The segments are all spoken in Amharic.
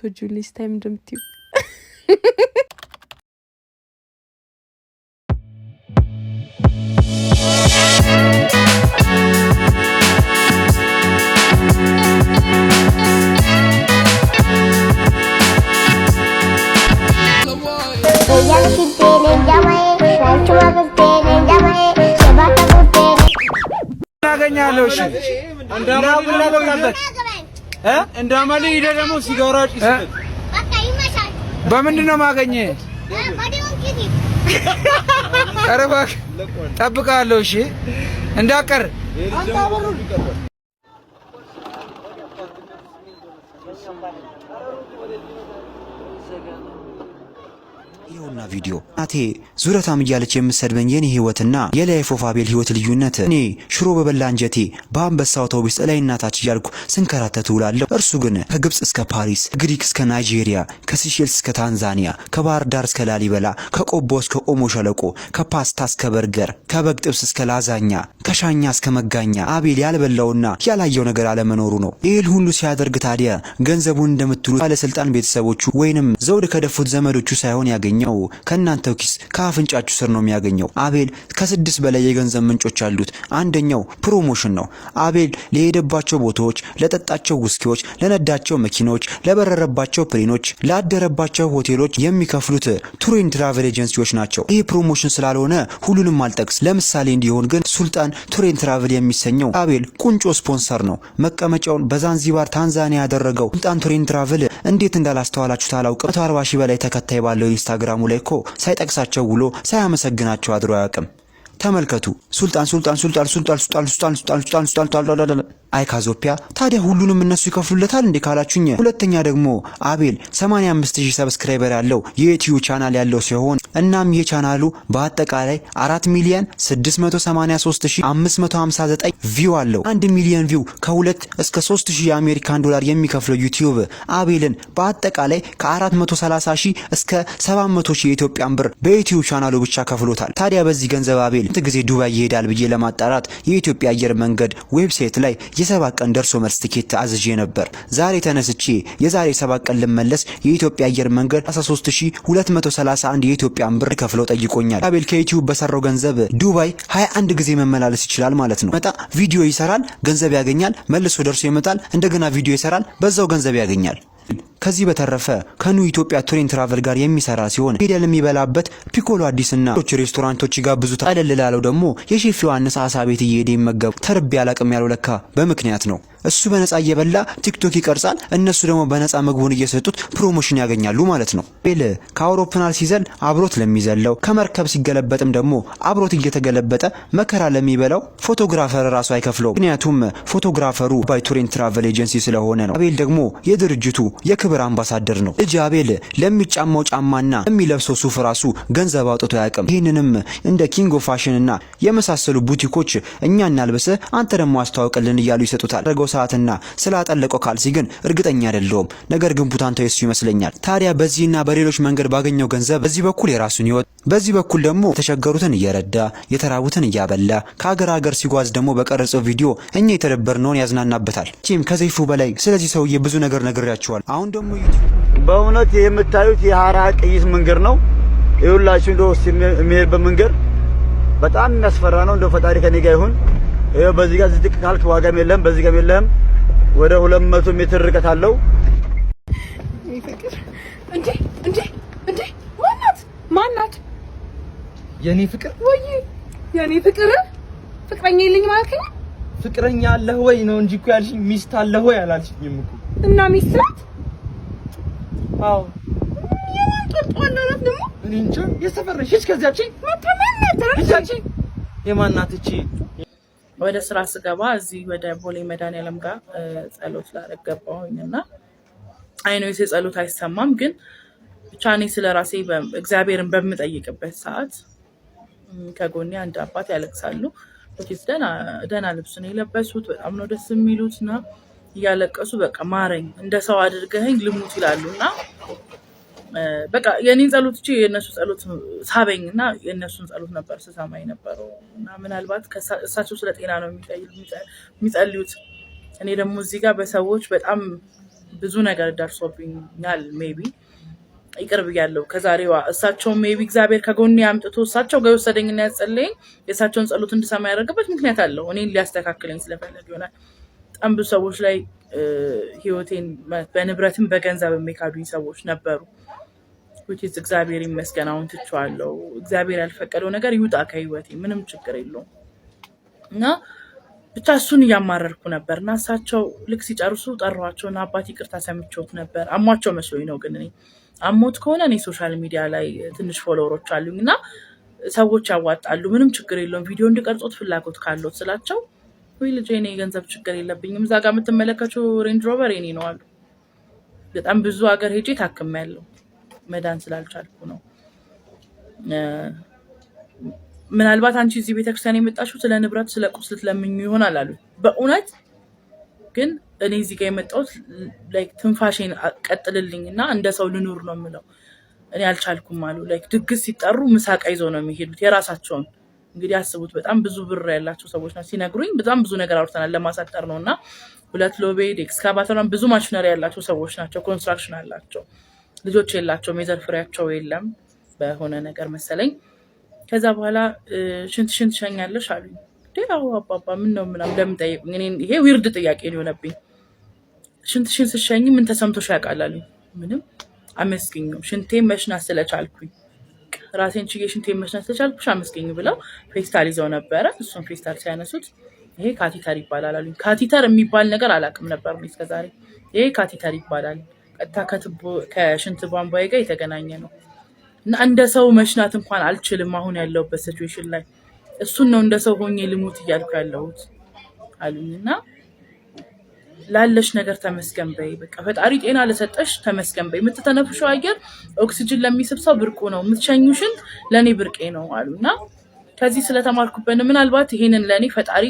የምትወጂው ሌስ ታይም እንደምትዩ ናገኛለሁ እሺ እንዳማሊ ለበቃበት እንዳማሊ ደግሞ ሲጋራጭ ይስጥ በምንድነው ማገኘ አረባክ ጠብቃለሁ እሺ እንዳቀር ይሁንና ቪዲዮ ናቴ ዙረታም እያለች የምሰድበኝ የኔ ህይወትና የላይፍ ኦፍ አቤል ህይወት ልዩነት እኔ ሽሮ በበላ አንጀቴ በአንበሳ አውቶቡስ ላይ እናታች እያልኩ ስንከራተት ውላለሁ። እርሱ ግን ከግብጽ እስከ ፓሪስ፣ ግሪክ እስከ ናይጄሪያ፣ ከሲሼልስ እስከ ታንዛኒያ፣ ከባህር ዳር እስከ ላሊበላ፣ ከቆቦ እስከ ኦሞ ሸለቆ፣ ከፓስታ እስከ በርገር፣ ከበግ ጥብስ እስከ ላዛኛ፣ ከሻኛ እስከ መጋኛ አቤል ያልበላውና ያላየው ነገር አለመኖሩ ነው። ይህን ሁሉ ሲያደርግ ታዲያ ገንዘቡን እንደምትሉ ባለስልጣን ቤተሰቦቹ ወይንም ዘውድ ከደፉት ዘመዶቹ ሳይሆን ያገኘው ከናንተው ኪስ ከአፍንጫችሁ ስር ነው የሚያገኘው። አቤል ከ6 በላይ የገንዘብ ምንጮች አሉት። አንደኛው ፕሮሞሽን ነው። አቤል ለሄደባቸው ቦታዎች፣ ለጠጣቸው ውስኪዎች፣ ለነዳቸው መኪኖች፣ ለበረረባቸው ፕሌኖች፣ ላደረባቸው ሆቴሎች የሚከፍሉት ቱር ኤንድ ትራቨል ኤጀንሲዎች ናቸው። ይሄ ፕሮሞሽን ስላልሆነ ሁሉንም አልጠቅስ። ለምሳሌ እንዲሆን ግን ሱልጣን ቱር ኤንድ ትራቨል የሚሰኘው አቤል ቁንጮ ስፖንሰር ነው። መቀመጫውን በዛንዚባር ታንዛኒያ ያደረገው ሱልጣን ቱር ኤንድ ትራቨል እንዴት እንዳላስተዋላችሁት አላውቅም። 140 ሺህ በላይ ተከታይ ባለው ኢንስታግራሙ ላይ እኮ ሳይጠቅሳቸው ውሎ ሳያመሰግናቸው አድሮ አያውቅም። ተመልከቱ። ሱልጣን አይካዞፒያ ታዲያ ሁሉንም እነሱ ይከፍሉለታል እንዴ ካላችሁኝ፣ ሁለተኛ ደግሞ አቤል 85000 ሰብስክራይበር ያለው የዩቲዩብ ቻናል ያለው ሲሆን እናም የቻናሉ በአጠቃላይ 4,683,559 ቪው አለው። 1 ሚሊዮን ቪው ከ2 እስከ 3000 የአሜሪካን ዶላር የሚከፍለው ዩቲዩብ አቤልን በአጠቃላይ ከ430,000 እስከ 700,000 የኢትዮጵያን ብር በዩቲዩብ ቻናሉ ብቻ ከፍሎታል። ታዲያ በዚህ ገንዘብ አቤል ጊዜ ዱባይ ይሄዳል ብዬ ለማጣራት የኢትዮጵያ አየር መንገድ ዌብሳይት ላይ የ7 ቀን ደርሶ መልስ ቲኬት አዝዤ ነበር። ዛሬ ተነስቼ የዛሬ 7 ቀን ልመለስ የኢትዮጵያ አየር መንገድ 13231 የኢትዮጵያን ብር ከፍለው ጠይቆኛል። አቤል ከዩቲዩብ በሰራው ገንዘብ ዱባይ 21 ጊዜ መመላለስ ይችላል ማለት ነው። መጣ ቪዲዮ ይሰራል፣ ገንዘብ ያገኛል፣ መልሶ ደርሶ ይመጣል፣ እንደገና ቪዲዮ ይሰራል፣ በዛው ገንዘብ ያገኛል። ከዚህ በተረፈ ከኑ ኢትዮጵያ ቱር ኤንድ ትራቨል ጋር የሚሰራ ሲሆን ሄደል የሚበላበት ፒኮሎ አዲስና ሬስቶራንቶች ይጋብዙታል። አለል ላለው ደግሞ የሼፍ ዮሐንስ አሳ ቤት እየሄደ ይመገቡ። ተርቤ ያላቅም ያለው ለካ በምክንያት ነው። እሱ በነፃ እየበላ ቲክቶክ ይቀርጻል፣ እነሱ ደግሞ በነፃ ምግቡን እየሰጡት ፕሮሞሽን ያገኛሉ ማለት ነው። አቤል ከአውሮፕላን ሲዘል አብሮት ለሚዘለው፣ ከመርከብ ሲገለበጥም ደግሞ አብሮት እየተገለበጠ መከራ ለሚበላው ፎቶግራፈር ራሱ አይከፍለው። ምክንያቱም ፎቶግራፈሩ ባይ ቱር ኤንድ ትራቨል ኤጀንሲ ስለሆነ ነው። አቤል ደግሞ የድርጅቱ የክብር አምባሳደር ነው። ልጅ አቤል ለሚጫማው ጫማና ለሚለብሰው ሱፍ ራሱ ገንዘብ አውጥቶ ያቅም። ይህንንም እንደ ኪንግ ኦፍ ፋሽን እና የመሳሰሉ ቡቲኮች እኛ እናልበሰ አንተ ደግሞ አስተዋውቅልን እያሉ ይሰጡታል። ሰዓትና ስላጠለቀው ካልሲ ግን እርግጠኛ አይደለሁም። ነገር ግን ቡታንታው እሱ ይመስለኛል። ታዲያ በዚህና በሌሎች መንገድ ባገኘው ገንዘብ በዚህ በኩል የራሱን ህይወት፣ በዚህ በኩል ደግሞ የተቸገሩትን እየረዳ የተራቡትን እያበላ ከሀገር ሀገር ሲጓዝ ደግሞ በቀረጸው ቪዲዮ እኛ የተደበርነውን ያዝናናበታል። ቺም ከዘይፉ በላይ ስለዚህ ሰውዬ ብዙ ነገር ነግሬያችኋል። አሁን ደግሞ በእውነት የምታዩት የሐራ ቅይስ መንገድ ነው። ይኸውላችሁ እንደው የሚሄድበት መንገድ በጣም የሚያስፈራ ነው። እንደው ፈጣሪ ከኔ ጋር ይሁን። ይሄው በዚህ ጋር ዝቅ ካልክ ዋጋም የለም፣ በዚህ ጋር የለም። ወደ 200 ሜትር ርቀት አለው። ፍቅር እንዴ ማናት የኔ ፍቅር ወይ የኔ ፍቅር ፍቅረኛ የለኝ ማለት ነው። ፍቅረኛ አለህ ወይ ነው እንጂ እኮ ያልሽኝ ሚስት አለህ ወይ አላልሽኝም እኮ። እና ሚስት ናት? አዎ። የማንጠጣላት ደግሞ እኔ እንጃ። የሰፈርሽ ከዚያችን መተማመን የማናት እቺ? ወደ ስራ ስገባ እዚህ ወደ ቦሌ መድኃኒዓለም ጋር ጸሎት ላደርግ ገባሁኝና አይኖይስ ጸሎት አይሰማም፣ ግን ብቻ እኔ ስለራሴ እግዚአብሔርን በምጠይቅበት ሰዓት ከጎኔ አንድ አባት ያለቅሳሉ። ወይስ ደና ልብስ ነው የለበሱት፣ በጣም ነው ደስ የሚሉትና እያለቀሱ በቃ ማረኝ እንደ ሰው አድርገኸኝ ልሙት ይላሉና በቃ የኔን ጸሎት እቺ የነሱ ጸሎት ሳበኝና የነሱን ጸሎት ነበር ስሰማኝ ነበርና ምናልባት እሳቸው ስለ ጤና ነው የሚጸልዩት። እኔ ደግሞ እዚህ ጋር በሰዎች በጣም ብዙ ነገር ደርሶብኛል ሜቢ ይቅርብ ያለው ከዛሬዋ እሳቸው ሜቢ እግዚአብሔር ከጎኔ አምጥቶ እሳቸው ጋር ወሰደኝና ያጸለኝ የእሳቸውን ጸሎት እንድሰማ ያደረገበት ምክንያት አለው እኔን ሊያስተካክለኝ ስለፈለገ ይሆናል በጣም ብዙ ሰዎች ላይ ህይወቴን በንብረትም በገንዘብ የሚካዱኝ ሰዎች ነበሩ which is እግዚአብሔር ይመስገን አሁን ትቼዋለሁ እግዚአብሔር ያልፈቀደው ነገር ይውጣ ከህይወቴ ምንም ችግር የለውም እና ብቻ እሱን ያማረርኩ ነበርና እሳቸው ልክ ሲጨርሱ ጠራዋቸውና አባቴ ይቅርታ ሰምቼዎት ነበር አሟቸው መስሎኝ ነው ግን እኔ አሞት ከሆነ እኔ ሶሻል ሚዲያ ላይ ትንሽ ፎሎወሮች አሉኝና ሰዎች ያዋጣሉ ምንም ችግር የለውም ቪዲዮ እንድቀርጾት ፍላጎት ካለው ስላቸው ወይ ልጄ እኔ ገንዘብ ችግር የለብኝም እዛ ጋር የምትመለከቱው ሬንጅ ሮቨር የኔ ነው አሉ በጣም ብዙ ሀገር ሄጄ ታክሜያለሁ መዳን ስላልቻልኩ ነው ምናልባት አንቺ እዚህ ቤተክርስቲያን የመጣሽው ስለ ንብረት ስለ ቁስለት ለምኙ ይሆናል አሉ በእውነት ግን እኔ እዚህ ጋር የመጣሁት ላይክ ትንፋሽን ቀጥልልኝና እንደ ሰው ልኑር ነው የምለው እኔ አልቻልኩም አሉ ላይክ ድግስ ሲጠሩ ምሳቃ ይዘው ነው የሚሄዱት የራሳቸውን እንግዲህ አስቡት በጣም ብዙ ብር ያላቸው ሰዎች ናቸው ሲነግሩኝ በጣም ብዙ ነገር አውርተናል ለማሳጠር ነውና ሁለት ሎቤድ ኤክስካቫተርም ብዙ ማሽነሪ ያላቸው ሰዎች ናቸው ኮንስትራክሽን አላቸው ልጆች የላቸውም የዘር ፍሬያቸው የለም በሆነ ነገር መሰለኝ ከዛ በኋላ ሽንት ሸኛለሽ አሉኝ ዴራው አባባ ምን ነው ምናምን ለምን ጠይቁኝ እኔ ይሄ ዊርድ ጥያቄ ነው የሆነብኝ ሽንት ስሸኝ ምን ተሰምቶሽ ያውቃል አሉኝ ምንም አመስግኙ ሽንቴ መሽናት ስለቻልኩኝ ራሴን ችዬ ሽንቴ መሽናት ስለቻልኩሽ አመስግኙ ብለው ፌስታል ይዘው ነበረ እሱን ፌስታል ሲያነሱት ይሄ ካቲተር ይባላል አሉኝ ካቲተር የሚባል ነገር አላውቅም ነበር ነው እስከዛሬ ይሄ ካቲተር ይባላል ከሽንት ቧንቧዬ ጋር የተገናኘ ነው እና እንደ ሰው መሽናት እንኳን አልችልም አሁን ያለውበት ሲቹዌሽን ላይ እሱን ነው እንደ ሰው ሆኜ ልሙት እያልኩ ያለሁት አሉኝና ላለሽ ነገር ተመስገን በይ በቃ ፈጣሪ ጤና ለሰጠሽ ተመስገን በይ የምትተነፍሽው አየር ኦክሲጅን ለሚስብ ሰው ብርቁ ነው የምትሸኙሽን ለኔ ብርቄ ነው አሉና ከዚህ ስለተማርኩበት ምናልባት ይሄንን ለኔ ፈጣሪ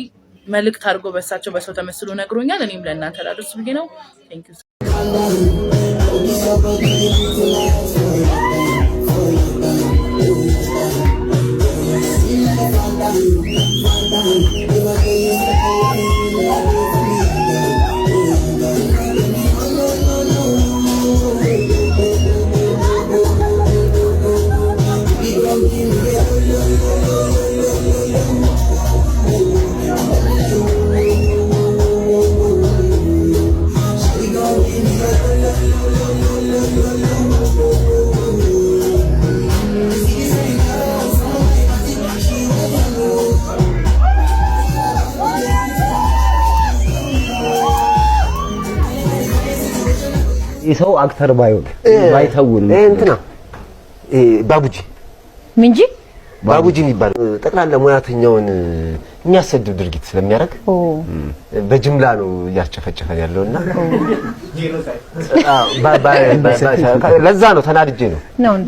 መልእክት አድርጎ በሳቸው በሰው ተመስሎ ነግሮኛል እኔም ለእናንተ ላደርስ ብዬ ነው ቴንክ ዩ ሰው አክተር ባይተውን እንትና ባቡጂ ምንጂ ባቡጂ የሚባል ጠቅላላ ሙያተኛውን የሚያሰድብ ድርጊት ስለሚያደርግ በጅምላ ነው እያስጨፈጨፈን ያለውና ለዛ ነው ተናድጄ ነው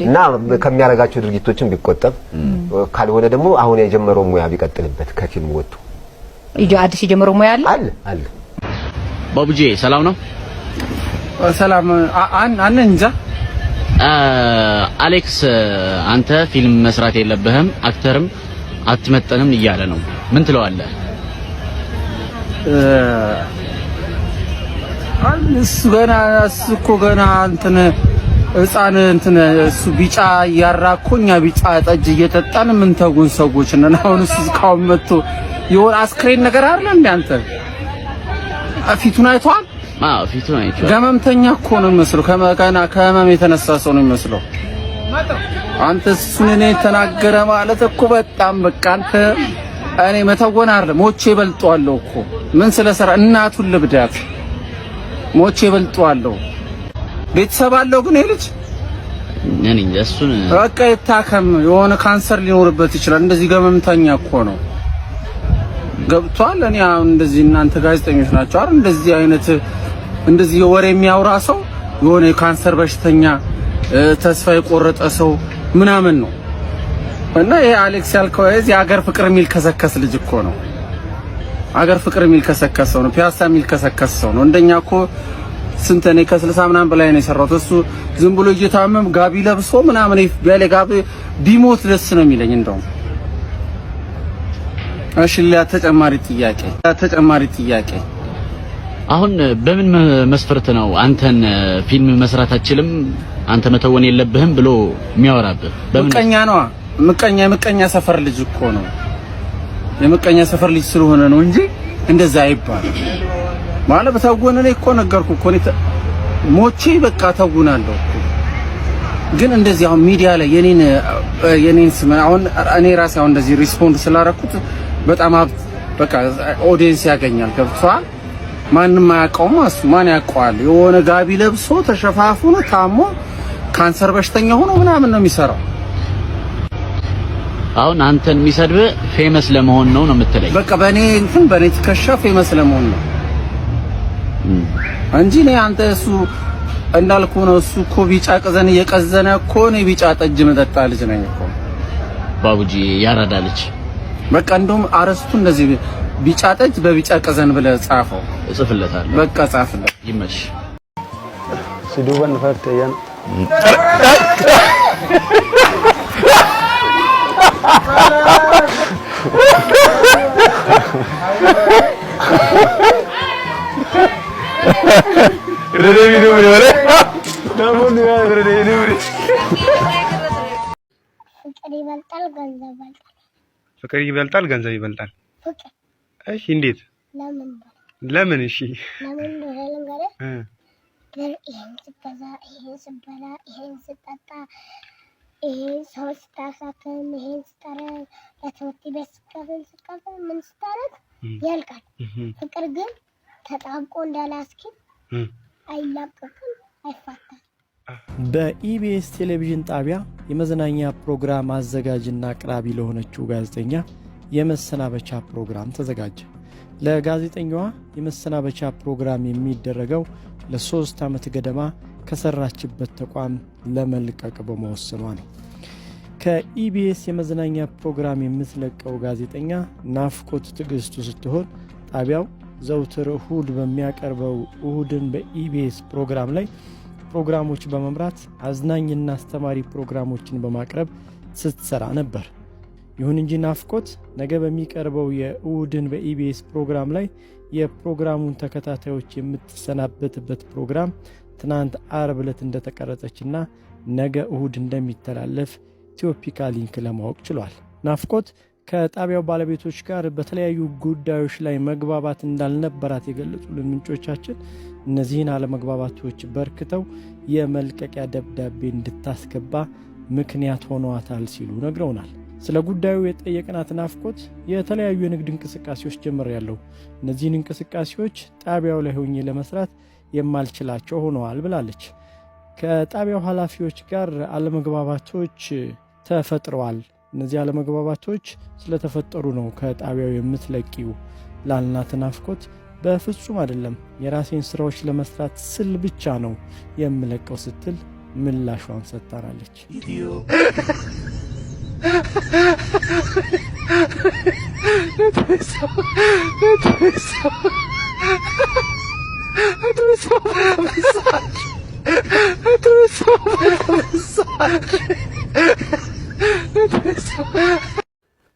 እና ከሚያረጋቸው ድርጊቶችን ቢቆጠብ ካልሆነ ደግሞ አሁን የጀመረው ሙያ ቢቀጥልበት ከፊልም ወጥቶ አዲስ የጀመረው ሙያ አለ ባቡጂ ሰላም ነው ሰላም አን እንጃ አሌክስ አንተ ፊልም መስራት የለብህም አክተርም አትመጠንም እያለ ነው ምን ትለዋለህ እሱ እኮ ገና እንትን ህፃን እንትን እሱ ቢጫ ያራኮኛ ቢጫ ጠጅ እየጠጣን ምን ተጉን ሰዎች ነን አሁን እሱ ካው መጥቶ የሆነ አስክሬን ነገር አይደል እንዴ አንተ ፊቱን አይቷል ፊቱን አይቷል ገመምተኛ እኮ ነው የሚመስለው ከመም የተነሳ ሰው ነው የሚመስለው አንተ እሱን እኔ ተናገረ ማለት እኮ በጣም በቃ አንተ እኔ መተወን አይደለም ሞቼ በልጧለሁ እኮ ምን ስለሰራ እናቱን ልብዳት ሞቼ በልጧለሁ ቤተሰብ አለው ግን ይልጅ ነኝ እሱን በቃ ይታከም የሆነ ካንሰር ሊኖርበት ይችላል እንደዚህ ገመምተኛ እኮ ነው ገብቷል እኔ አሁን እንደዚህ እናንተ ጋዜጠኞች ናቸው አይደል እንደዚህ አይነት እንደዚህ ወሬ የሚያወራ ሰው የሆነ ካንሰር በሽተኛ ተስፋ የቆረጠ ሰው ምናምን ነው እና ይሄ አሌክስ ያልከው እዚህ ሀገር ፍቅር የሚል ከሰከስ ልጅ እኮ ነው ሀገር ፍቅር የሚል ከሰከስ ሰው ነው ፒያሳ የሚል ከሰከስ ሰው ነው እንደኛ እኮ ስንት እኔ ከ60 ምናምን በላይ ነው የሰራሁት እሱ ዝም ብሎ እየታመም ጋቢ ለብሶ ምናምን ያለ ጋቢ ቢሞት ደስ ነው የሚለኝ እንደው እሺ ለተጨማሪ ጥያቄ አሁን በምን መስፈርት ነው አንተን ፊልም መስራት አትችልም አንተ መተወን የለብህም ብሎ የሚያወራብህ? ምቀኛ ነው። ምቀኛ ሰፈር ልጅ እኮ ነው። የምቀኛ ሰፈር ልጅ ስለሆነ ነው እንጂ እንደዛ አይባል ማለት በተወነ ላይ እኮ ነገርኩ እኮ ሞቼ በቃ ተውናለሁ። ግን እንደዚህ አሁን ሚዲያ ላይ የኔን ስም አሁን እኔ ራሴ አሁን እንደዚህ ሪስፖንድ ስላደረኩት በጣም በቃ ኦዲየንስ ያገኛል። ገብቷል። ማንም አያውቀውም። እሱ ማን ያውቀዋል? የሆነ ጋቢ ለብሶ ተሸፋፍኖ ታሞ ካንሰር በሽተኛ ሆኖ ምናምን ነው የሚሰራው። አሁን አንተን የሚሰድብህ ፌመስ ለመሆን ነው የምትለኝ? በቃ በኔ ትከሻ ፌመስ ለመሆን ነው እንጂ አንተ እሱ እንዳልኩ ነው። እሱ እኮ ቢጫ ቀዘን እየቀዘነ እኮ ነው ቢጫ ጠጅ መጠጣ ልጅ ነኝ እኮ ባቡጂ ያራዳ ልጅ። በቃ እንደውም አረስቱ እንደዚህ ቢጫ ጠጅ በቢጫ ቀዘን ብለህ ጻፈው። እጽፍለታለሁ። በቃ ጻፍለት። ይመች ሲዱበን ፈርተያን ፍቅር ይበልጣል ገንዘብ ይበልጣል። እሺ እንዴት? ለምን? እሺ ለምን ይሄን ስገዛ ይሄን ስበላ ይሄን ስጠጣ ይሄን ሰው ስታሳክም ይሄን ስጠራ ለትምህርት ቤት ስከፍል ምን ስታረግ ያልቃል። ፍቅር ግን ተጣብቆ እንዳላስኪድ አይላቀቅም፣ አይፋታም። በኢቢኤስ ቴሌቪዥን ጣቢያ የመዝናኛ ፕሮግራም አዘጋጅና አቅራቢ ለሆነችው ጋዜጠኛ የመሰናበቻ ፕሮግራም ተዘጋጀ። ለጋዜጠኛዋ የመሰናበቻ ፕሮግራም የሚደረገው ለ3 ዓመት ገደማ ከሰራችበት ተቋም ለመልቀቅ በመወሰኗ ነው። ከኢቢኤስ የመዝናኛ ፕሮግራም የምትለቀው ጋዜጠኛ ናፍቆት ትዕግስቱ ስትሆን ጣቢያው ዘውትር እሁድ በሚያቀርበው እሁድን በኢቢኤስ ፕሮግራም ላይ ፕሮግራሞች በመምራት አዝናኝና አስተማሪ ፕሮግራሞችን በማቅረብ ስትሰራ ነበር። ይሁን እንጂ ናፍቆት ነገ በሚቀርበው የእሁድን በኢቢኤስ ፕሮግራም ላይ የፕሮግራሙን ተከታታዮች የምትሰናበትበት ፕሮግራም ትናንት አርብ ዕለት እንደተቀረጸችና ነገ እሁድ እንደሚተላለፍ ኢትዮፒካ ሊንክ ለማወቅ ችሏል። ናፍቆት ከጣቢያው ባለቤቶች ጋር በተለያዩ ጉዳዮች ላይ መግባባት እንዳልነበራት የገለጹልን ምንጮቻችን እነዚህን አለመግባባቶች በርክተው የመልቀቂያ ደብዳቤ እንድታስገባ ምክንያት ሆነዋታል ሲሉ ነግረውናል። ስለ ጉዳዩ የጠየቅናት ናፍቆት የተለያዩ የንግድ እንቅስቃሴዎች ጀምሬያለሁ፣ እነዚህን እንቅስቃሴዎች ጣቢያው ላይ ሆኜ ለመስራት የማልችላቸው ሆነዋል ብላለች። ከጣቢያው ኃላፊዎች ጋር አለመግባባቶች ተፈጥረዋል። እነዚህ አለመግባባቶች ስለተፈጠሩ ነው ከጣቢያው የምትለቂው ላልናት ናፍቆት በፍጹም አይደለም፣ የራሴን ስራዎች ለመስራት ስል ብቻ ነው የምለቀው ስትል ምላሿን ሰጥታናለች።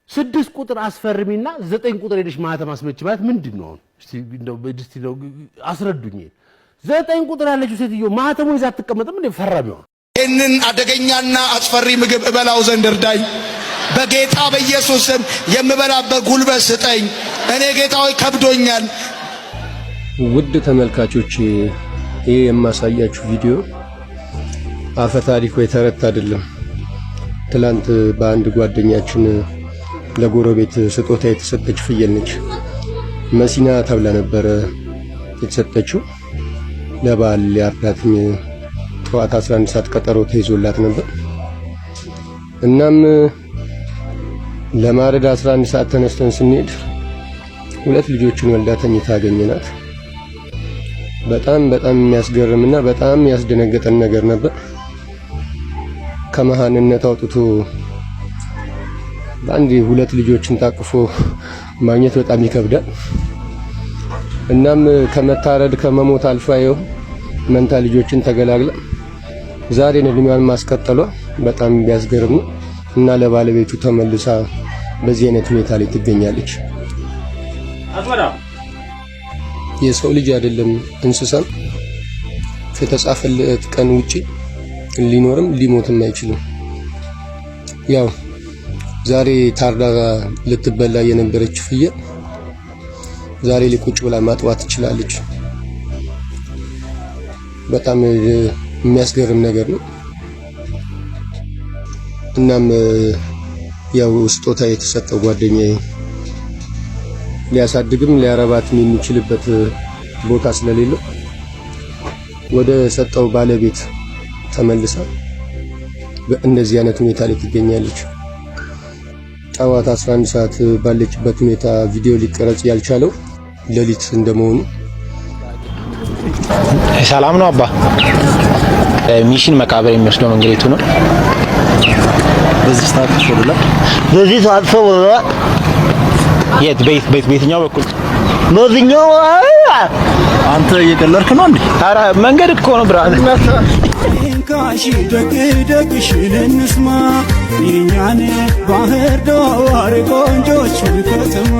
ስድስት ቁጥር አስፈርሚና 9 ቁጥር ሄደሽ ማህተም አስመች ማለት ምንድን ነው? እስቲ እንደው አስረዱኝ። 9 ቁጥር ያለችው ሴትዮ ማህተሙ ይዛ አትቀመጥም እንዴ? ፈራሚዋ ይህንን አደገኛና አስፈሪ ምግብ እበላው ዘንድ እርዳኝ፣ በጌታ በኢየሱስ ስም የምበላበት ጉልበት ስጠኝ፣ እኔ ጌታ ሆይ ከብዶኛል። ውድ ተመልካቾች ይሄ የማሳያችሁ ቪዲዮ አፈ ታሪክ ወይ ተረት አይደለም። ትላንት በአንድ ጓደኛችን ለጎረቤት ስጦታ የተሰጠች ፍየል ነች። መሲና ተብላ ነበረ የተሰጠችው። ለበዓል ሊያርዳትኝ ጠዋት 11 ሰዓት ቀጠሮ ተይዞላት ነበር። እናም ለማረድ 11 ሰዓት ተነስተን ስንሄድ 2 ልጆችን ወልዳ ተኝታ አገኘናት። በጣም የሚያስገርምና በጣም ያስደነገጠን ነገር ነበር። ከመሃንነት አውጥቶ በአንድ 2 ልጆችን ታቅፎ ማግኘት በጣም ይከብዳል። እናም ከመታረድ ከመሞት አልፋየው መንታ ልጆችን ተገላግላ ዛሬ እድሜዋን ማስቀጠሏ በጣም ቢያስገርም ነው እና ለባለቤቱ ተመልሳ በዚህ አይነት ሁኔታ ላይ ትገኛለች። የሰው ልጅ አይደለም እንስሳም ከተጻፈለት ቀን ውጪ ሊኖርም ሊሞትም አይችልም። ያው ዛሬ ታርዳ ልትበላ የነበረች ፍየል ዛሬ ላይ ቁጭ ብላ ማጥዋት ትችላለች። በጣም የሚያስገርም ነገር ነው። እናም ያው ስጦታ የተሰጠው ጓደኛዬ ሊያሳድግም ሊያረባትም የሚችልበት ቦታ ስለሌለው ወደ ሰጠው ባለቤት ተመልሳ በእንደዚህ አይነት ሁኔታ ላይ ትገኛለች። ጠዋት 11 ሰዓት ባለችበት ሁኔታ ቪዲዮ ሊቀረጽ ያልቻለው ሌሊት እንደመሆኑ ሰላም ነው አባ። ሚሽን መቃብር የሚወስደው መንገድ ነው። በዚህ ሰዓት ሾሉላ በዚህ ሰዓት ሾሉላ የት በየትኛው በኩል በዚህኛው? አንተ እየቀለድክ ነው እንዴ? ኧረ መንገድ እኮ ነው ብራን ካሺ ደግሽን እንስማ የኛን ባህር ዳር ቆንጆች ከተማ